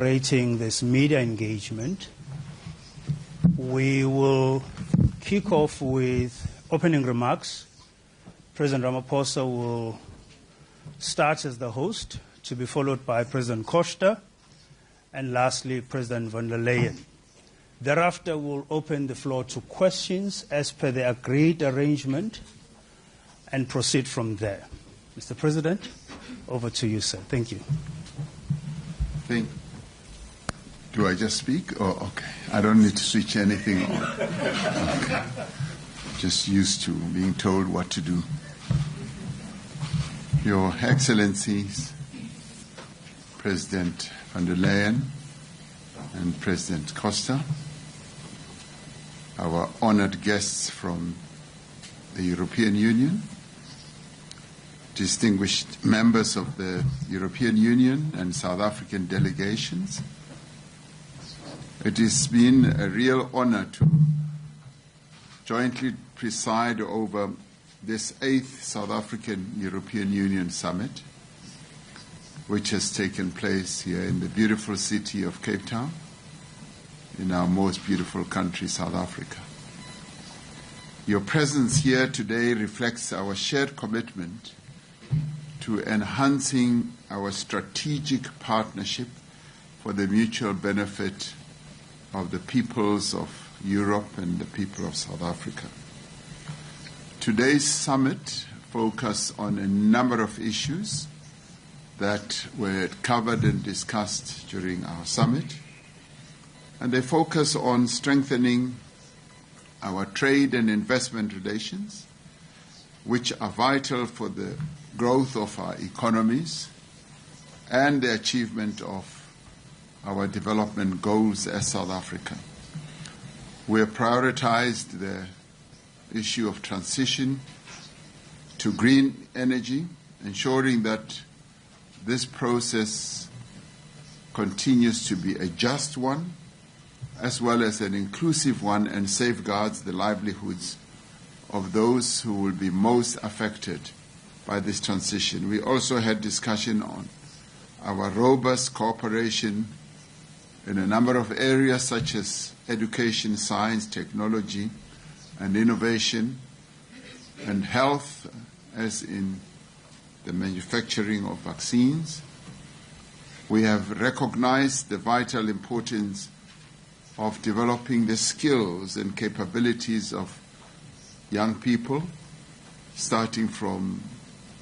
Rating this media engagement. We will kick off with opening remarks. President Ramaphosa will start as the host, to be followed by President Costa, and lastly, President von der Leyen. Thereafter, we'll open the floor to questions as per the agreed arrangement and proceed from there. Mr. President, over to you, sir. Thank you. Do I just speak? Oh, okay. I don't need to switch anything on. Okay. Just used to being told what to do. Your Excellencies, President von der Leyen and President Costa, our honored guests from the European Union, distinguished members of the European Union and South African delegations. It has been a real honor to jointly preside over this 8th South African European Union Summit, which has taken place here in the beautiful city of Cape Town, in our most beautiful country, South Africa. Your presence here today reflects our shared commitment to enhancing our strategic partnership for the mutual benefit of the peoples of Europe and the people of South Africa. Today's summit focused on a number of issues that were covered and discussed during our summit, and they focus on strengthening our trade and investment relations, which are vital for the growth of our economies and the achievement of our development goals as South Africa. We have prioritized the issue of transition to green energy, ensuring that this process continues to be a just one, as well as an inclusive one, and safeguards the livelihoods of those who will be most affected by this transition. We also had discussion on our robust cooperation in a number of areas such as education, science, technology, and innovation, and health, as in the manufacturing of vaccines. We have recognized the vital importance of developing the skills and capabilities of young people, starting from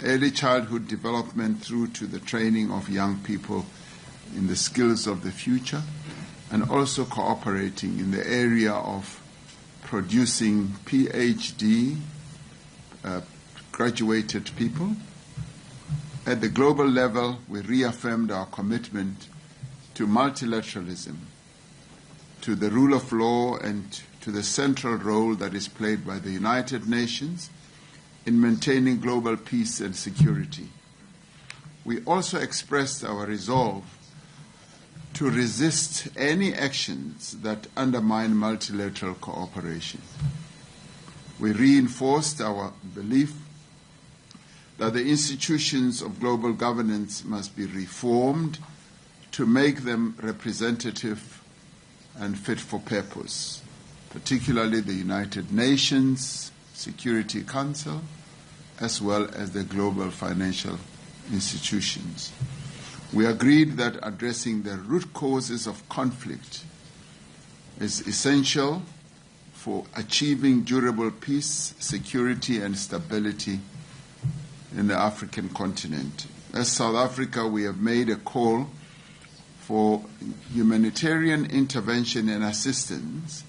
early childhood development through to the training of young people in the skills of the future, and also cooperating in the area of producing PhD graduated people. At the global level, we reaffirmed our commitment to multilateralism, to the rule of law, and to the central role that is played by the United Nations in maintaining global peace and security. We also expressed our resolve to resist any actions that undermine multilateral cooperation. We reinforced our belief that the institutions of global governance must be reformed to make them representative and fit for purpose, particularly the United Nations Security Council, as well as the global financial institutions. We agreed that addressing the root causes of conflict is essential for achieving durable peace, security, and stability in the African continent. As South Africa, we have made a call for humanitarian intervention and assistance,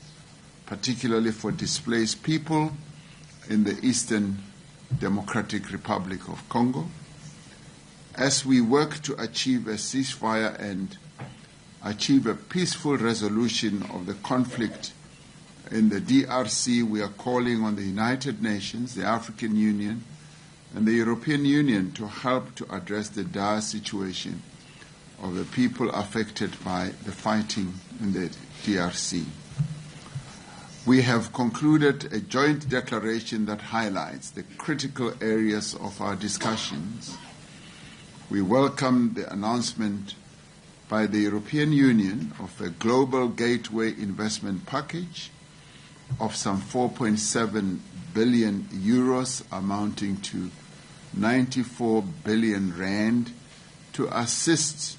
particularly for displaced people in the Eastern Democratic Republic of Congo. As we work to achieve a ceasefire and achieve a peaceful resolution of the conflict in the DRC, we are calling on the United Nations, the African Union, and the European Union to help to address the dire situation of the people affected by the fighting in the DRC. We have concluded a joint declaration that highlights the critical areas of our discussions. We welcome the announcement by the European Union of a global gateway investment package of some 4.7 billion euros, amounting to 94 billion rand, to assist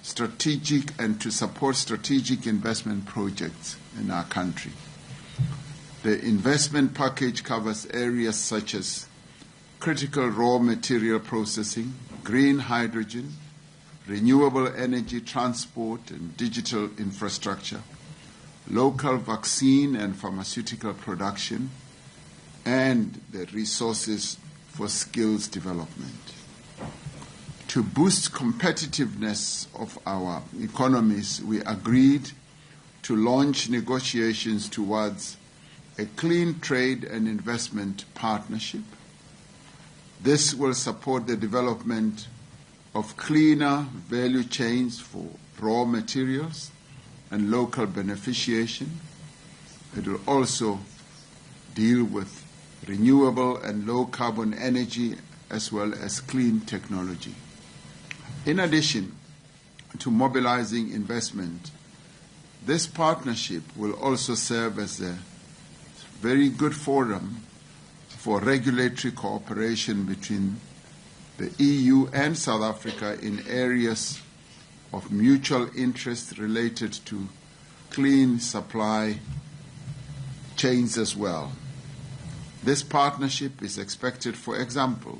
strategic and to support strategic investment projects in our country. The investment package covers areas such as critical raw material processing, green hydrogen, renewable energy, transport and digital infrastructure, local vaccine and pharmaceutical production, and the resources for skills development. To boost competitiveness of our economies, we agreed to launch negotiations towards a clean trade and investment partnership. This will support the development of cleaner value chains for raw materials and local beneficiation. It will also deal with renewable and low-carbon energy as well as clean technology. In addition to mobilizing investment, this partnership will also serve as a very good forum for regulatory cooperation between the EU and South Africa in areas of mutual interest related to clean supply chains as well. This partnership is expected, for example,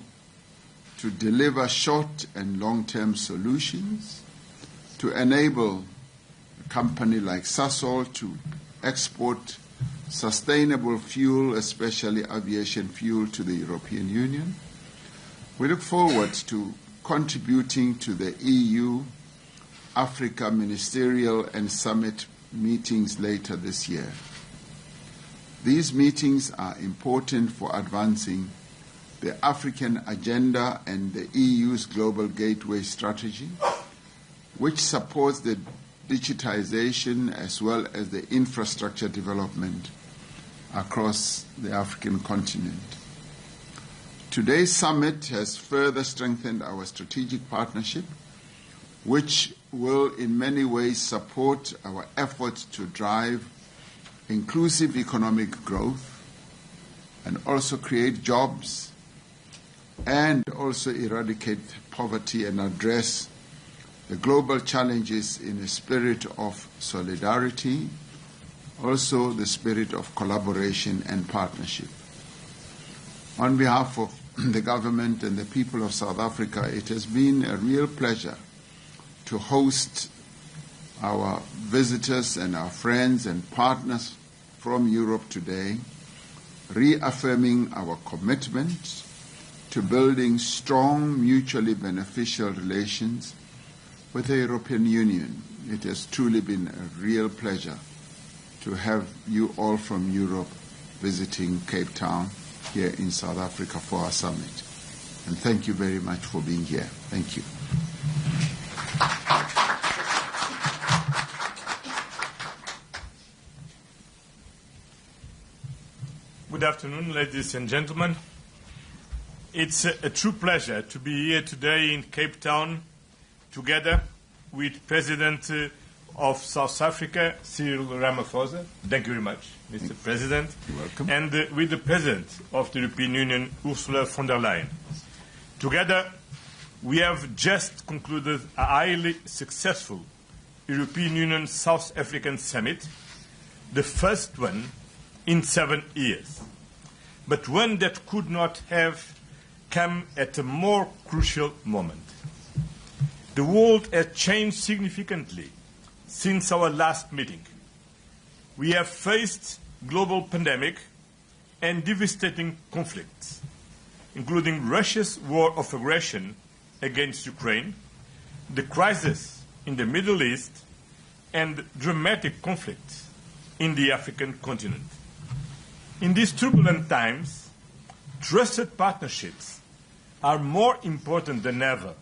to deliver short and long-term solutions, to enable a company like Sasol to export sustainable fuel, especially aviation fuel, to the European Union. We look forward to contributing to the EU-Africa Ministerial and Summit meetings later this year. These meetings are important for advancing the African agenda and the EU's Global Gateway strategy, which supports the digitization as well as the infrastructure development across the African continent. Today's summit has further strengthened our strategic partnership, which will in many ways support our efforts to drive inclusive economic growth and also create jobs and also eradicate poverty and address the global challenges in a spirit of solidarity, also the spirit of collaboration and partnership. On behalf of the government and the people of South Africa, it has been a real pleasure to host our visitors and our friends and partners from Europe today, reaffirming our commitment to building strong, mutually beneficial relations with the European Union. It has truly been a real pleasure to have you all from Europe visiting Cape Town here in South Africa for our summit. And thank you very much for being here. Thank you. Good afternoon, ladies and gentlemen. It's a true pleasure to be here today in Cape Town together with President of South Africa, Cyril Ramaphosa. Thank you very much, Mr. President. You're welcome. And with the President of the European Union, Ursula von der Leyen. Together, we have just concluded a highly successful European Union South African summit, the first one in 7 years, but one that could not have come at a more crucial moment. The world has changed significantly since our last meeting. We have faced global pandemic and devastating conflicts, including Russia's war of aggression against Ukraine, the crisis in the Middle East, and dramatic conflicts in the African continent. In these turbulent times, trusted partnerships are more important than ever.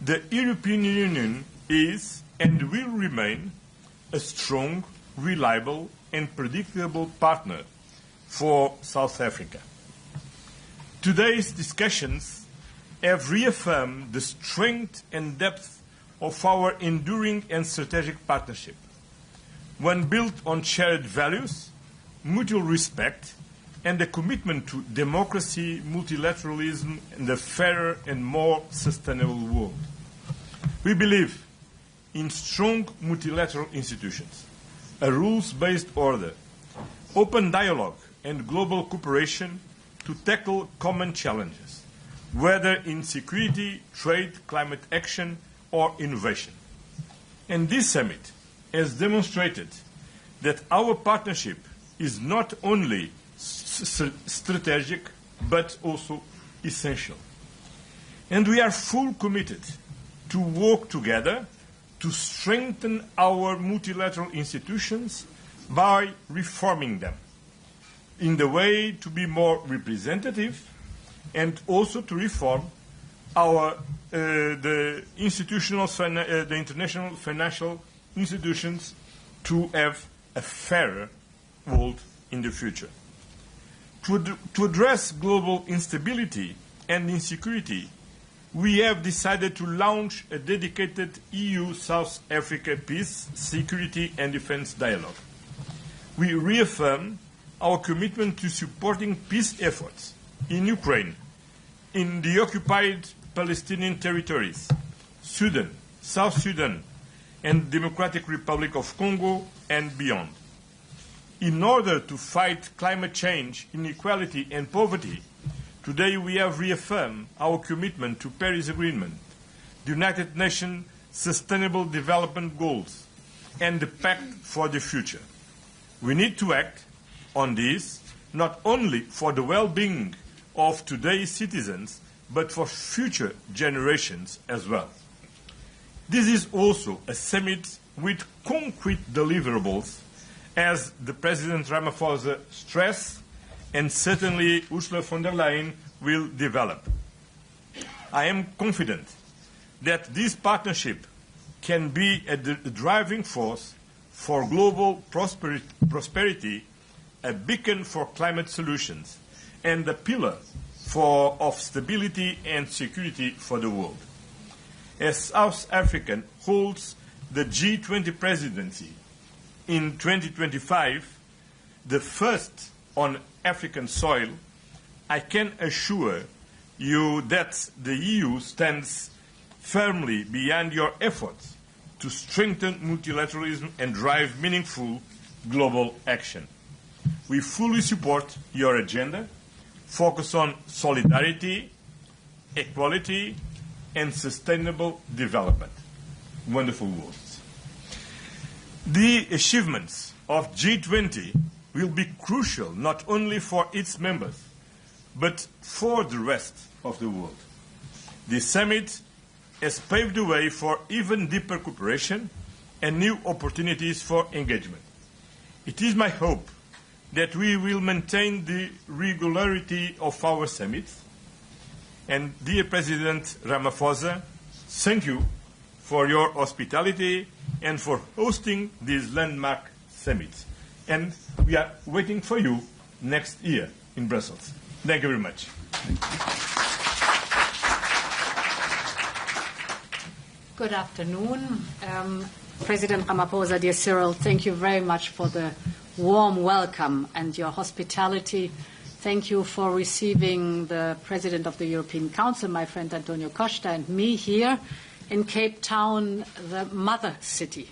The European Union is and will remain a strong, reliable, and predictable partner for South Africa. Today's discussions have reaffirmed the strength and depth of our enduring and strategic partnership, one built on shared values, mutual respect, and a commitment to democracy, multilateralism, and a fairer and more sustainable world. We believe in strong multilateral institutions, a rules-based order, open dialogue, and global cooperation to tackle common challenges, whether in security, trade, climate action, or innovation. And this summit has demonstrated that our partnership is not only strategic, but also essential. And we are fully committed to work together to strengthen our multilateral institutions by reforming them in the way to be more representative and also to reform our the international financial institutions to have a fairer world in the future. To address global instability and insecurity, we have decided to launch a dedicated EU-South Africa peace, security and defense dialogue. We reaffirm our commitment to supporting peace efforts in Ukraine, in the occupied Palestinian territories, Sudan, South Sudan, and Democratic Republic of Congo, and beyond. In order to fight climate change, inequality, and poverty, today we have reaffirmed our commitment to Paris Agreement, the United Nations Sustainable Development Goals, and the Pact for the Future. We need to act on this not only for the well-being of today's citizens, but for future generations as well. This is also a summit with concrete deliverables, as the President Ramaphosa stressed, and certainly Ursula von der Leyen will develop. I am confident that this partnership can be a driving force for global prosperity, a beacon for climate solutions, and a pillar of stability and security for the world. As South Africa holds the G20 presidency in 2025, the first on African soil, I can assure you that the EU stands firmly behind your efforts to strengthen multilateralism and drive meaningful global action. We fully support your agenda, focus on solidarity, equality, and sustainable development. Wonderful words. The achievements of G20 will be crucial not only for its members, but for the rest of the world. The summit has paved the way for even deeper cooperation and new opportunities for engagement. It is my hope that we will maintain the regularity of our summits. And dear President Ramaphosa, thank you for your hospitality and for hosting these landmark summits. And we are waiting for you next year in Brussels. Thank you very much. Thank you. Good afternoon. President Ramaphosa, dear Cyril, thank you very much for the warm welcome and your hospitality. Thank you for receiving the President of the European Council, my friend António Costa, and me here in Cape Town, the mother city.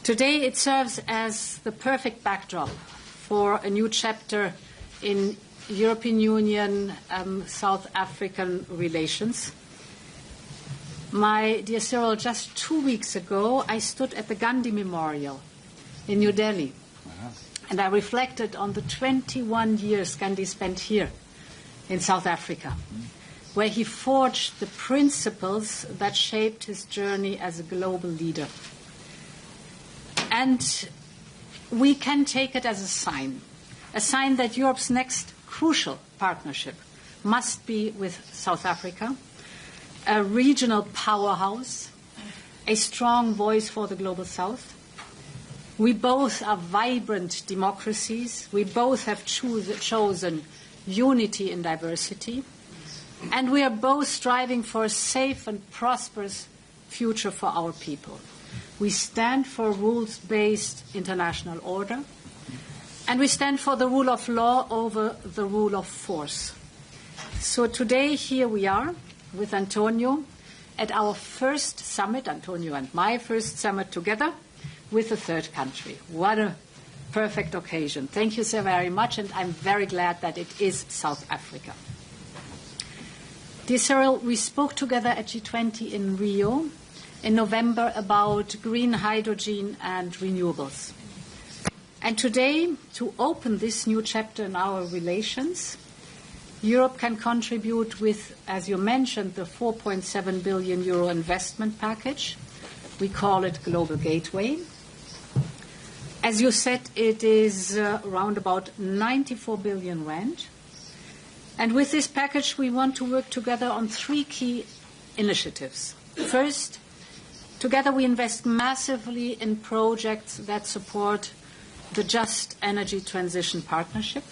Today it serves as the perfect backdrop for a new chapter in European Union South African relations. My dear Cyril, just 2 weeks ago I stood at the Gandhi Memorial in New Delhi. And I reflected on the 21 years Gandhi spent here in South Africa, where he forged the principles that shaped his journey as a global leader. And we can take it as a sign that Europe's next crucial partnership must be with South Africa, a regional powerhouse, a strong voice for the Global South. We both are vibrant democracies. We both have chosen unity in diversity. And we are both striving for a safe and prosperous future for our people. We stand for rules-based international order, and we stand for the rule of law over the rule of force. So today, here we are with Antonio at our first summit, Antonio and my first summit together, with a third country. What a perfect occasion. Thank you so very much, and I'm very glad that it is South Africa. Dear Cyril, we spoke together at G20 in Rio in November about green hydrogen and renewables. And today, to open this new chapter in our relations, Europe can contribute with, as you mentioned, the 4.7 billion euro investment package. We call it Global Gateway. As you said, it is around about 94 billion rand. And with this package, we want to work together on three key initiatives. First, together we invest massively in projects that support the Just Energy Transition Partnership.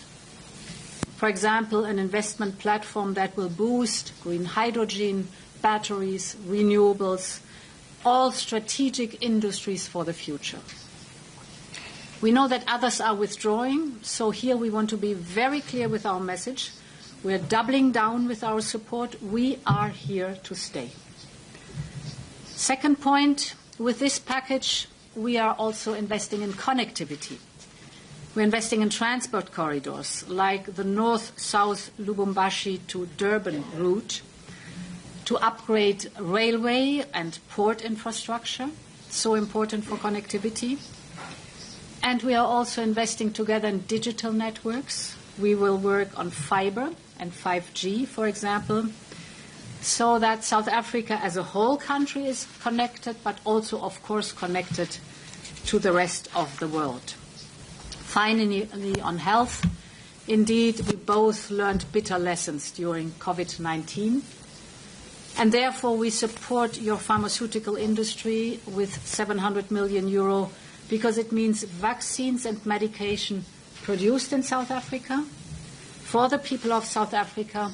For example, an investment platform that will boost green hydrogen, batteries, renewables, all strategic industries for the future. We know that others are withdrawing, so here we want to be very clear with our message. We're doubling down with our support. We are here to stay. Second point, with this package, we are also investing in connectivity. We're investing in transport corridors like the north-south Lubumbashi to Durban route to upgrade railway and port infrastructure, so important for connectivity. And we are also investing together in digital networks. We will work on fiber and 5G, for example, so that South Africa as a whole country is connected, but also, of course, connected to the rest of the world. Finally, on health, indeed, we both learned bitter lessons during COVID-19, and therefore we support your pharmaceutical industry with 700 million euro because it means vaccines and medication produced in South Africa for the people of South Africa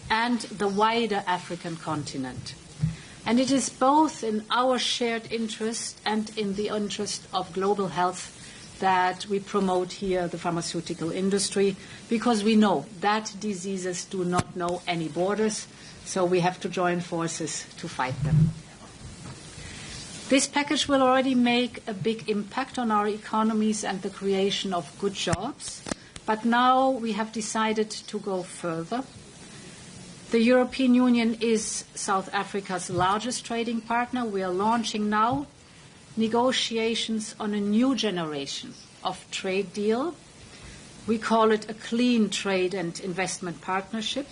and the wider African continent. And it is both in our shared interest and in the interest of global health that we promote here the pharmaceutical industry, because we know that diseases do not know any borders, so we have to join forces to fight them. This package will already make a big impact on our economies and the creation of good jobs, but now we have decided to go further. The European Union is South Africa's largest trading partner. We are launching now negotiations on a new generation of trade deal. We call it a clean trade and investment partnership.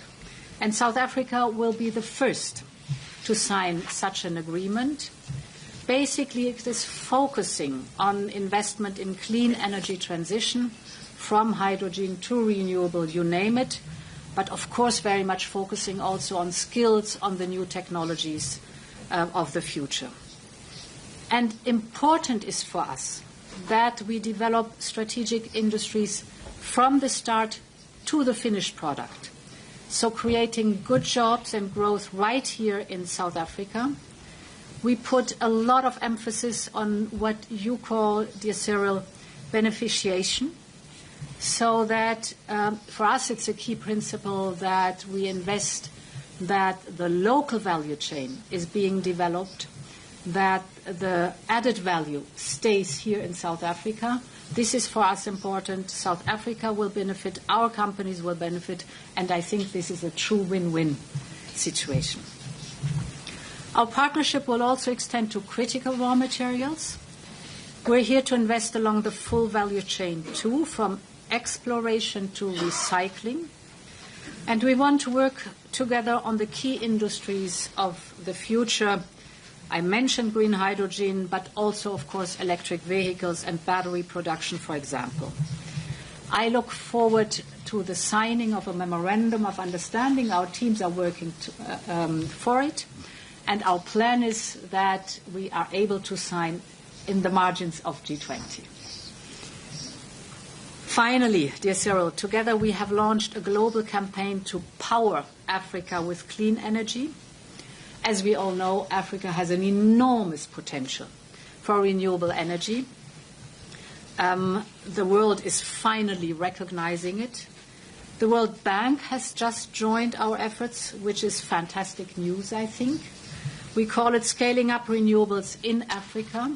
And South Africa will be the first to sign such an agreement. Basically, it is focusing on investment in clean energy transition, from hydrogen to renewable, you name it, but of course very much focusing also on skills, on the new technologies of the future. And important is for us that we develop strategic industries from the start to the finished product. So creating good jobs and growth right here in South Africa. We put a lot of emphasis on what you call, dear Cyril, beneficiation. So that for us it's a key principle that we invest that the local value chain is being developed, that the added value stays here in South Africa. This is for us important. South Africa will benefit, our companies will benefit, and I think this is a true win-win situation. Our partnership will also extend to critical raw materials. We're here to invest along the full value chain too, from exploration to recycling. And we want to work together on the key industries of the future. I mentioned green hydrogen, but also, of course, electric vehicles and battery production, for example. I look forward to the signing of a memorandum of understanding. Our teams are working for it, and our plan is that we are able to sign in the margins of G20. Finally, dear Cyril, together we have launched a global campaign to power Africa with clean energy. As we all know, Africa has an enormous potential for renewable energy. The world is finally recognizing it. The World Bank has just joined our efforts, which is fantastic news, I think. We call it Scaling Up Renewables in Africa.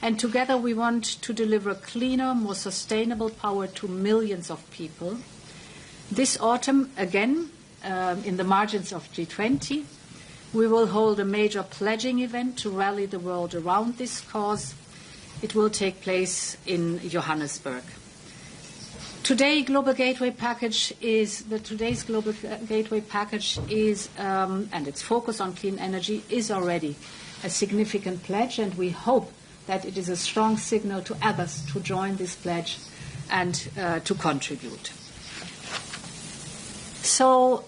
And together we want to deliver cleaner, more sustainable power to millions of people. This autumn, again, in the margins of G20, we will hold a major pledging event to rally the world around this cause. It will take place in Johannesburg. Today's Global Gateway Package is, and its focus on clean energy is already a significant pledge, and we hope that it is a strong signal to others to join this pledge and to contribute. So,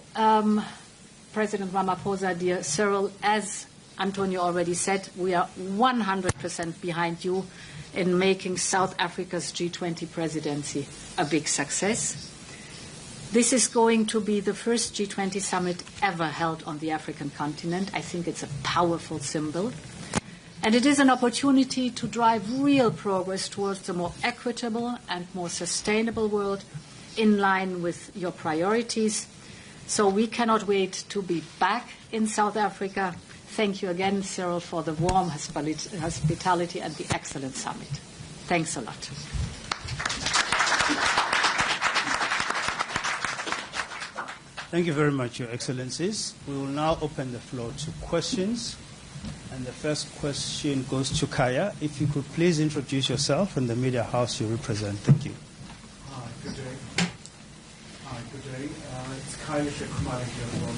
President Ramaphosa, dear Cyril, as Antonio already said, we are 100% behind you in making South Africa's G20 presidency a big success. This is going to be the first G20 summit ever held on the African continent. I think it's a powerful symbol. And it is an opportunity to drive real progress towards a more equitable and more sustainable world in line with your priorities. So we cannot wait to be back in South Africa. Thank you again, Cyril, for the warm hospitality and the excellent summit. Thanks a lot. Thank you very much, Your Excellencies. We will now open the floor to questions. And the first question goes to Kaya. If you could please introduce yourself and the media house you represent. Thank you. Hi, good day. It's Kaya Shekumari here from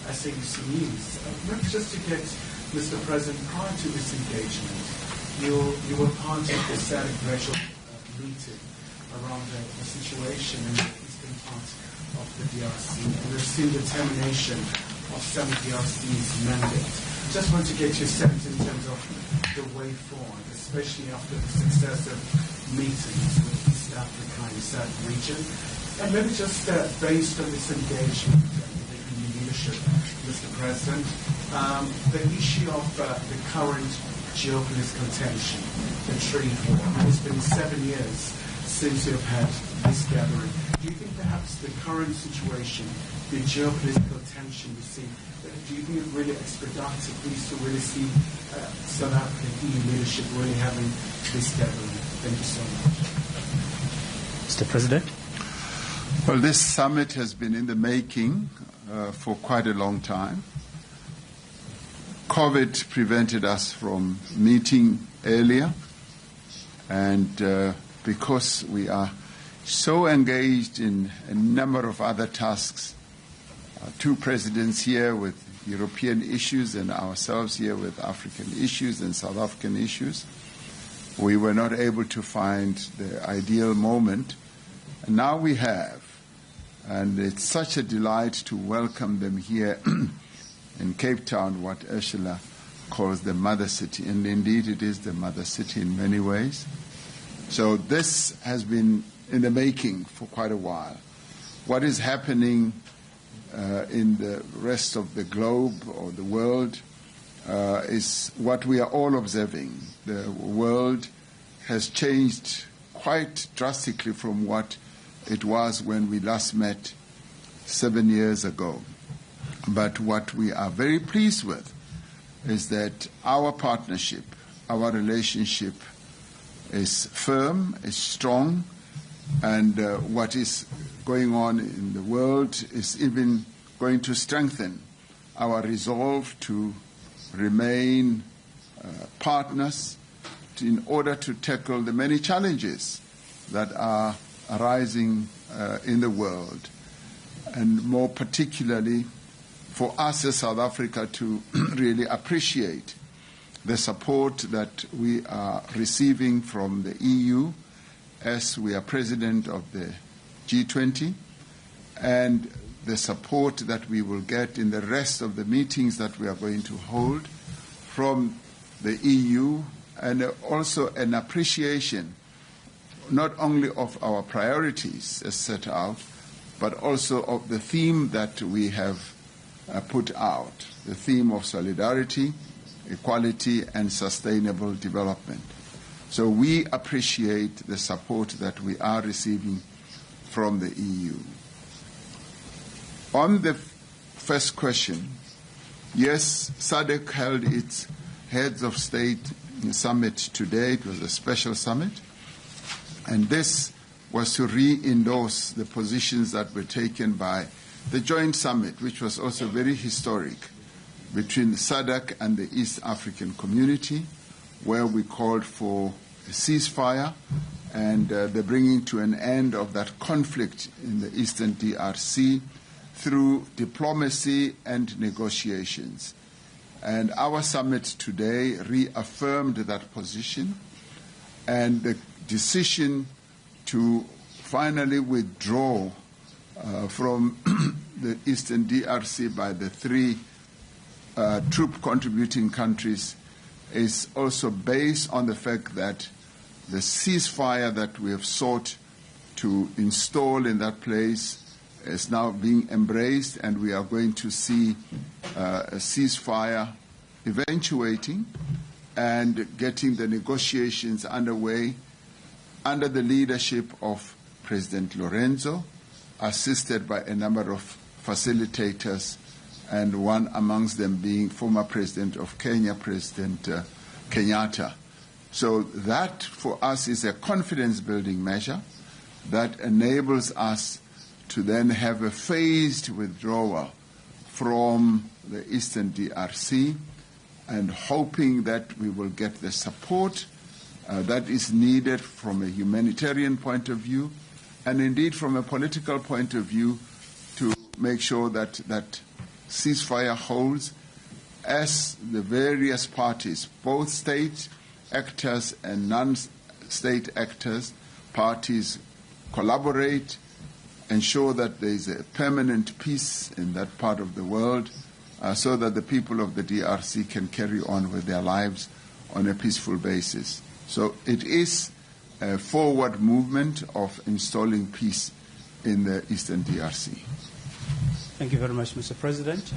SABC News. Maybe just to get Mr. President, prior to this engagement, you were part of the SADC regional meeting around the situation in the eastern part of the DRC, and we've seen the termination of some DRC's mandate. Just want to get your sense in terms of the way forward, especially after the successive meetings with East Africa and SADC region. And maybe just based on this engagement with the EU leadership, Mr. President, the issue of the current geopolitical tension, the trade war. It's been 7 years since you've had this gathering. Do you think perhaps the current situation, the geopolitical tension we see, do you think it really expedites things to really see South African EU leadership really having this gathering? Thank you so much. Mr. President. Well, this summit has been in the making for quite a long time. COVID prevented us from meeting earlier, and because we are so engaged in a number of other tasks, two presidents here with European issues and ourselves here with African issues and South African issues, we were not able to find the ideal moment. And now we have, and it's such a delight to welcome them here in Cape Town, what Ursula calls the mother city. And indeed it is the mother city in many ways. So this has been in the making for quite a while. What is happening in the rest of the globe or the world is what we are all observing. The world has changed quite drastically from what it was when we last met 7 years ago. But what we are very pleased with is that our partnership, our relationship is firm, is strong, and what is going on in the world is even going to strengthen our resolve to remain partners in order to tackle the many challenges that are arising in the world, and more particularly for us as South Africa to really appreciate the support that we are receiving from the EU as we are president of the G20, and the support that we will get in the rest of the meetings that we are going to hold from the EU, and also an appreciation not only of our priorities as set out, but also of the theme that we have put out, the theme of solidarity, equality, and sustainable development. So we appreciate the support that we are receiving from the EU. On the first question, yes, SADC held its heads of state summit today. It was a special summit. And this was to re-endorse the positions that were taken by the joint summit, which was also very historic, between SADC and the East African Community, where we called for a ceasefire and the bringing to an end of that conflict in the Eastern DRC through diplomacy and negotiations. And our summit today reaffirmed that position, and the decision to finally withdraw from the Eastern DRC by the three troop contributing countries is also based on the fact that the ceasefire that we have sought to install in that place is now being embraced, and we are going to see a ceasefire eventuating and getting the negotiations underway under the leadership of President Lorenzo, assisted by a number of facilitators, and one amongst them being former President of Kenya, President Kenyatta. So that, for us, is a confidence-building measure that enables us to then have a phased withdrawal from the Eastern DRC, and hoping that we will get the support that is needed from a humanitarian point of view, and indeed from a political point of view, to make sure that that ceasefire holds as the various parties, both state actors and non-state actors, parties collaborate, ensure that there is a permanent peace in that part of the world, so that the people of the DRC can carry on with their lives on a peaceful basis. So it is a forward movement of installing peace in the Eastern DRC. Thank you very much, Mr. President.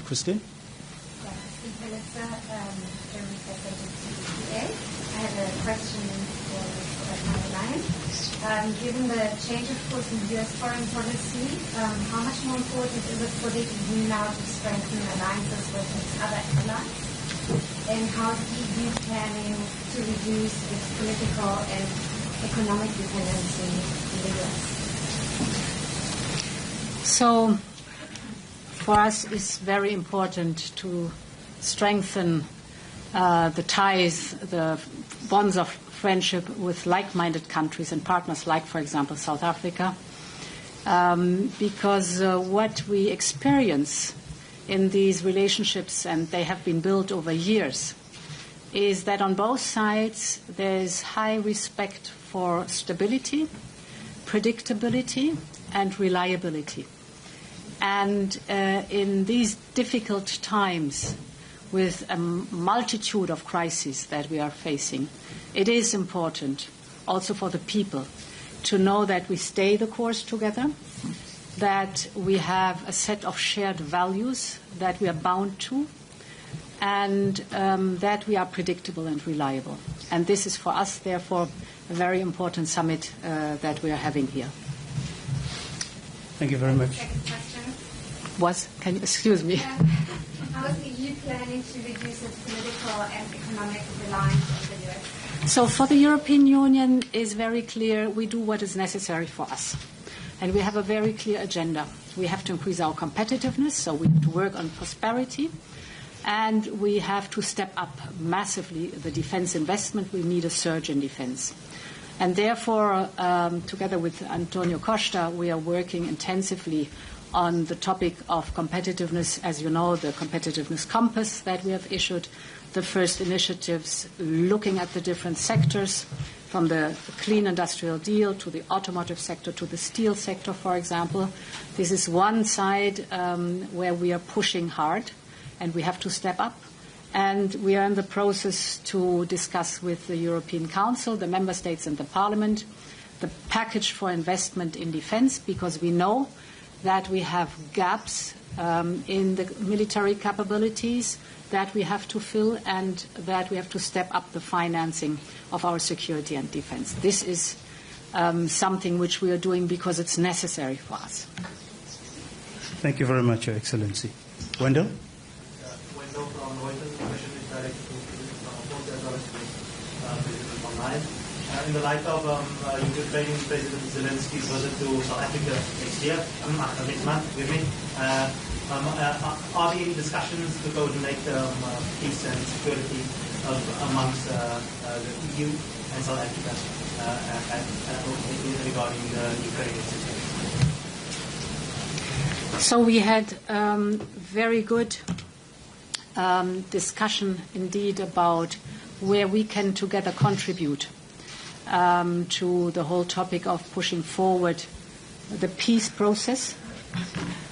Christine? I have a question for Mr. Leyen. Given the change of course in U.S. foreign policy, how much more important is it for the EU now to strengthen alliances with its other allies? And how is the EU planning to reduce its political and economic dependency on the U.S.? So, for us, it's very important to strengthen the ties, the bonds of friendship with like-minded countries and partners like, for example, South Africa, because what we experience in these relationships, and they have been built over years, is that on both sides there is high respect for stability, predictability, and reliability. And in these difficult times, with a multitude of crises that we are facing, it is important also for the people to know that we stay the course together, that we have a set of shared values that we are bound to, and that we are predictable and reliable. And this is for us, therefore, a very important summit that we are having here. Thank you very much. Second question. Can you excuse me? How is the EU planning to reduce its political and economic reliance on the US? So for the European Union is very clear, we do what is necessary for us. And we have a very clear agenda. We have to increase our competitiveness, so we have to work on prosperity. And we have to step up massively the defense investment. We need a surge in defense. And therefore, together with António Costa, we are working intensively on the topic of competitiveness. As you know, the competitiveness compass that we have issued, the first initiatives looking at the different sectors, from the clean industrial deal to the automotive sector to the steel sector, for example. This is one side where we are pushing hard, and we have to step up. And we are in the process to discuss with the European Council, the Member States and the Parliament, the package for investment in defense, because we know that we have gaps in the military capabilities that we have to fill and that we have to step up the financing of our security and defense. This is something which we are doing because it's necessary for us. Thank you very much, Your Excellency. Wendell? Wendell from Reuters. The question is directed to President Ramaphosa as well as to President online. In the light of Ukrainian President Zelensky's visit to South Africa next month, are there any discussions to coordinate peace and security amongst the EU and South Africa regarding the Ukrainian situation? So we had very good discussion indeed about where we can together contribute to the whole topic of pushing forward the peace process.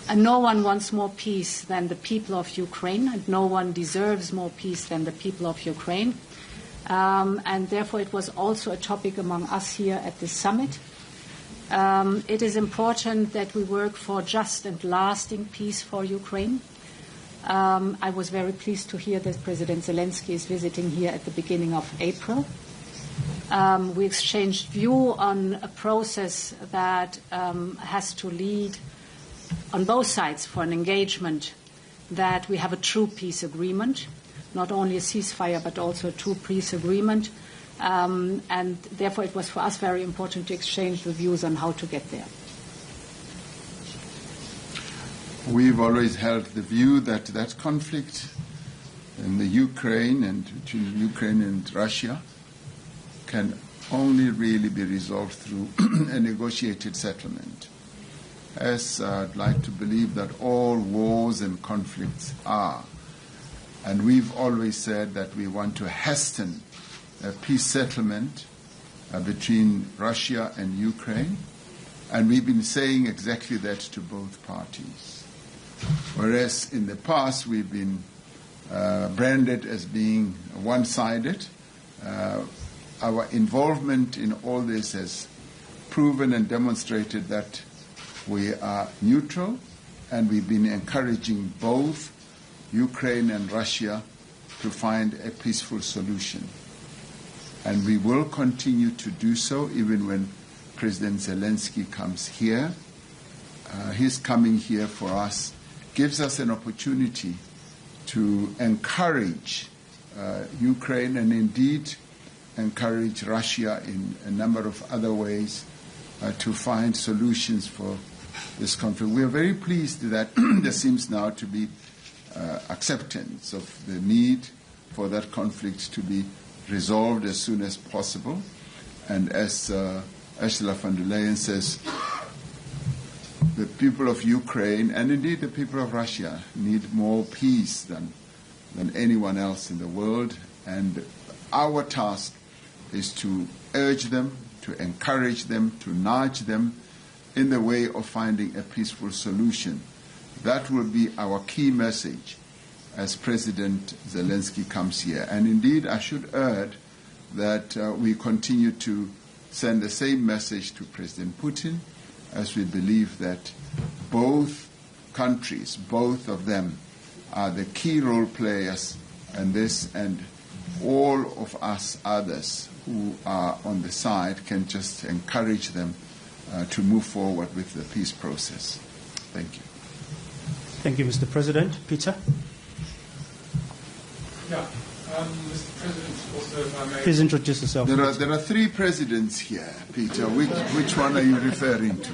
And no one wants more peace than the people of Ukraine, and no one deserves more peace than the people of Ukraine. And therefore it was also a topic among us here at this summit. It is important that we work for just and lasting peace for Ukraine. I was very pleased to hear that President Zelensky is visiting here at the beginning of April. We exchanged view on a process that has to lead on both sides for an engagement that we have a true peace agreement, not only a ceasefire but also a true peace agreement. And therefore it was for us very important to exchange the views on how to get there. We've always held the view that that conflict in the Ukraine and between Ukraine and Russia can only really be resolved through a negotiated settlement. As I'd like to believe that all wars and conflicts are. And we've always said that we want to hasten a peace settlement between Russia and Ukraine. And we've been saying exactly that to both parties. Whereas in the past we've been branded as being one-sided. Our involvement in all this has proven and demonstrated that we are neutral, and we've been encouraging both Ukraine and Russia to find a peaceful solution. And we will continue to do so even when President Zelensky comes here. His coming here for us gives us an opportunity to encourage Ukraine and indeed encourage Russia in a number of other ways to find solutions for this conflict. We are very pleased that there seems now to be acceptance of the need for that conflict to be resolved as soon as possible. And as Ursula von der Leyen says, the people of Ukraine and indeed the people of Russia need more peace than anyone else in the world. And our task is to urge them, to encourage them, to nudge them in the way of finding a peaceful solution. That will be our key message as President Zelensky comes here. And indeed, I should add that we continue to send the same message to President Putin, as we believe that both countries, both of them, are the key role players in this, and all of us others who are on the side can just encourage them to move forward with the peace process. Thank you. Thank you, Mr. President. Peter? Yeah, Mr. President, also if I may... Please introduce yourself. There are three presidents here, Peter. Which one are you referring to?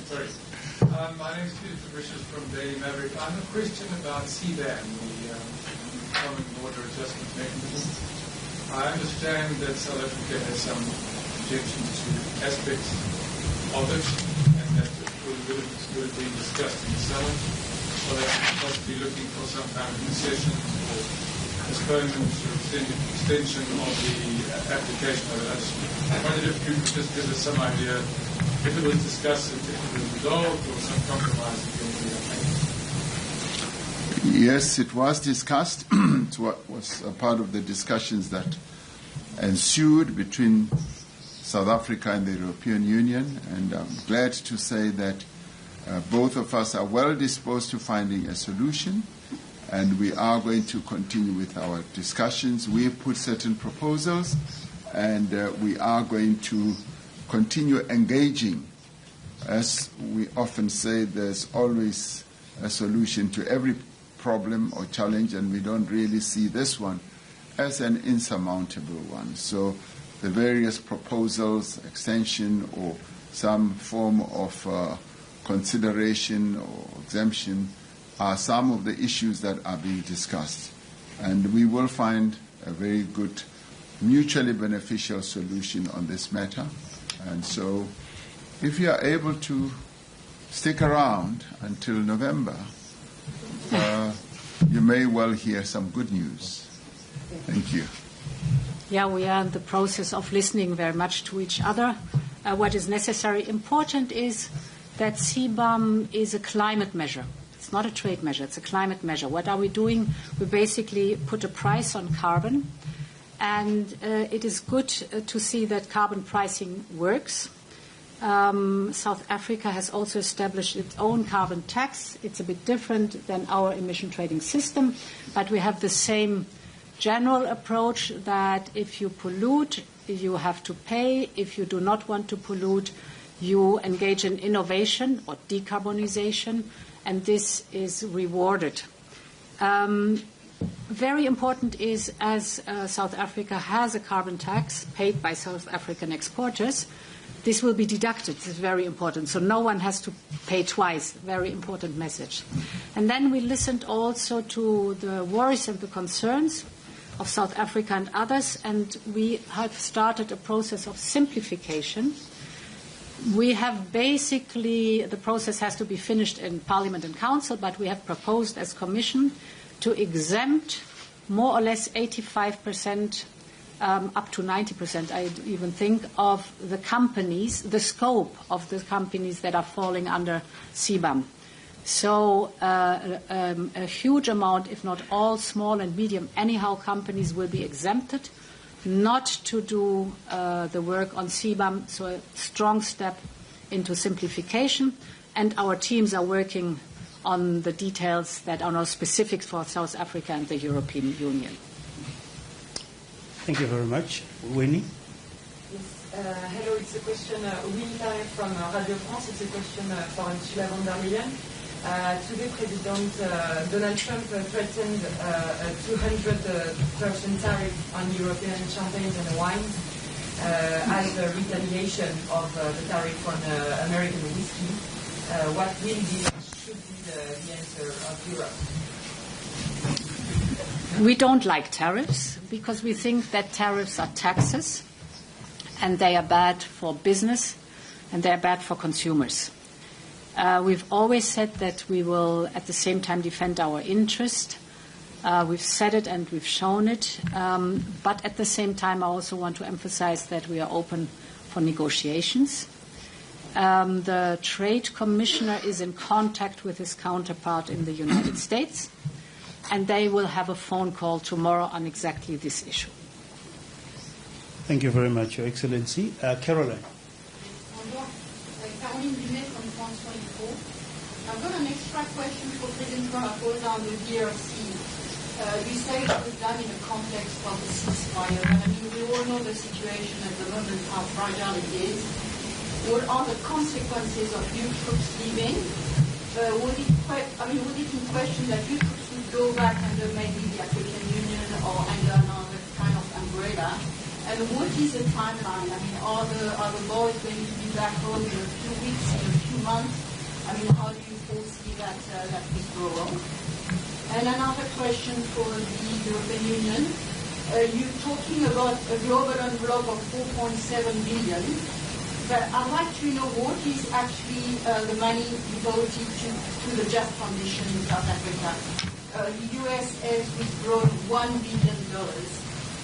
Sorry. My name is Peter Fabricius from Daily Maverick. I have a question about CBAM, the Common Border Adjustment Mechanism. I understand that South Africa has some objections to aspects of it, and that it will be discussed in the Senate, or that possibly looking for some kind of concession or postponement or extension of the application of it. I wondered if you could just give us some idea if it was discussed, if it was resolved, or some compromise that you will be. Yes, it was discussed. It was a part of the discussions that ensued between South Africa and the European Union, and I'm glad to say that both of us are well disposed to finding a solution, and we are going to continue with our discussions. We have put certain proposals, and we are going to continue engaging. As we often say, there's always a solution to every problem or challenge, and we don't really see this one as an insurmountable one. So the various proposals, extension or some form of consideration or exemption are some of the issues that are being discussed. And we will find a very good, mutually beneficial solution on this matter. And so if you are able to stick around until November, you may well hear some good news. Thank you. Yeah, we are in the process of listening very much to each other. What is necessary, important is that CBAM is a climate measure. It's not a trade measure, it's a climate measure. What are we doing? We basically put a price on carbon, and it is good to see that carbon pricing works. South Africa has also established its own carbon tax. It's a bit different than our emission trading system, but we have the same general approach that if you pollute, you have to pay. If you do not want to pollute, you engage in innovation or decarbonization, and this is rewarded. Very important is, as South Africa has a carbon tax paid by South African exporters, this will be deducted. This is very important. So no one has to pay twice. Very important message. And then we listened also to the worries and the concerns of South Africa and others, and we have started a process of simplification. We have basically, the process has to be finished in Parliament and Council, but we have proposed as Commission to exempt more or less 85%, up to 90%, I even think, of the companies, the scope of the companies that are falling under CBAM. So a huge amount, if not all, small and medium, anyhow, companies will be exempted not to do the work on CBAM, so a strong step into simplification. And our teams are working on the details that are now specific for South Africa and the European Union. Thank you very much. Winnie? Yes. Hello, it's a question, Winnie from Radio France. It's a question for Ursula von der Leyen. Today, President Donald Trump threatened a 200% tariff on European champagnes and wines as a retaliation of the tariff on American whiskey. What will be, should be the answer of Europe? We don't like tariffs because we think that tariffs are taxes and they are bad for business and they are bad for consumers. We've always said that we will at the same time defend our interest. We've said it and we've shown it. But at the same time, I also want to emphasize that we are open for negotiations. The Trade Commissioner is in contact with his counterpart in the United States, and they will have a phone call tomorrow on exactly this issue. Thank you very much, Your Excellency. Caroline. I've got an extra question for President Ramaphosa on the DRC. You say it was done in the context of the ceasefire, but I mean, we all know the situation at the moment, how fragile it is. What are the consequences of new troops leaving? Would it in question that you troops would go back under maybe the African Union or under another kind of umbrella? And what is the timeline? I mean, are the boys going to be back home in a few weeks, in a few months? I mean, how do you foresee that withdrawal? And another question for the European Union. You're talking about a global envelope of 4.7 billion, but I'd like to know what is actually the money devoted to the just transition in South Africa. The US has withdrawn $1 billion.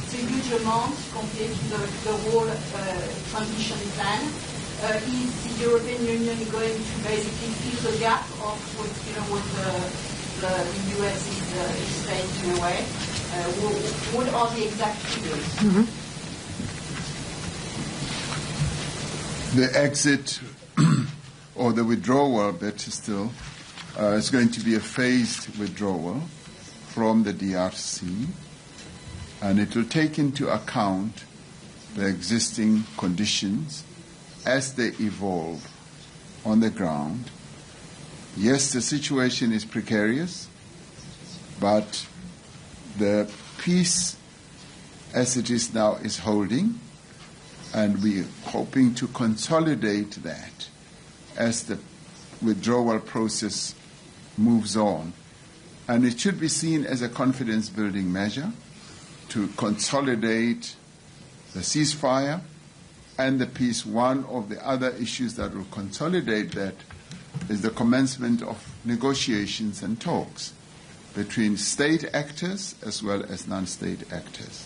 It's a huge amount compared to the whole transition plan. Is the European Union going to basically fill the gap of what the US is saying in a way? What are the exact figures? Mm-hmm. The exit or the withdrawal, better still, is going to be a phased withdrawal from the DRC, and it will take into account the existing conditions as they evolve on the ground. Yes, the situation is precarious, but the peace as it is now is holding, and we're hoping to consolidate that as the withdrawal process moves on. And it should be seen as a confidence-building measure to consolidate the ceasefire and the peace. One of the other issues that will consolidate that is the commencement of negotiations and talks between state actors as well as non-state actors.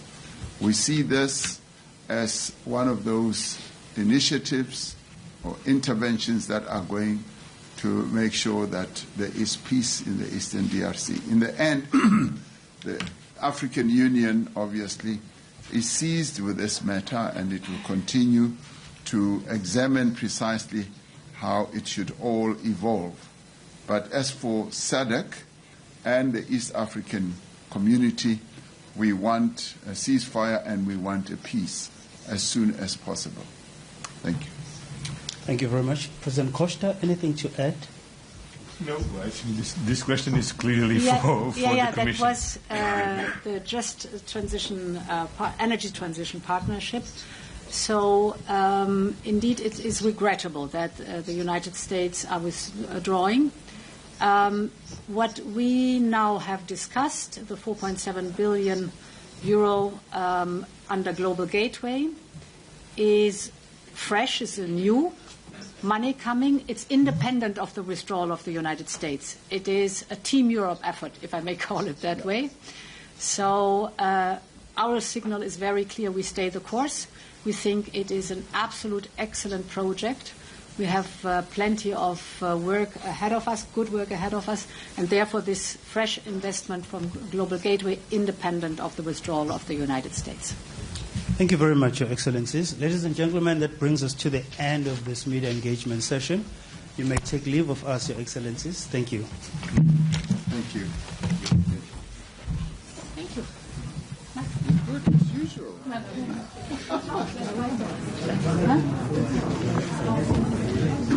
We see this as one of those initiatives or interventions that are going to make sure that there is peace in the Eastern DRC. In the end, the African Union obviously is seized with this matter, and it will continue to examine precisely how it should all evolve. But as for SADC and the East African community, we want a ceasefire and we want a peace as soon as possible. Thank you. Thank you very much. President Costa, anything to add? No, I think this question is clearly for the Commission. That was the Just Transition, Energy Transition Partnership. So, indeed, it is regrettable that the United States are withdrawing. What we now have discussed, the 4.7 billion euro under Global Gateway, is fresh, is a new money coming. It's independent of the withdrawal of the United States. It is a Team Europe effort, if I may call it that way. So our signal is very clear. We stay the course. We think it is an absolute excellent project. We have plenty of work ahead of us, good work ahead of us, and therefore this fresh investment from Global Gateway independent of the withdrawal of the United States. Thank you very much, Your Excellencies. Ladies and gentlemen, that brings us to the end of this media engagement session. You may take leave of us, Your Excellencies. Thank you. Thank you. Thank you. Good as usual. Huh?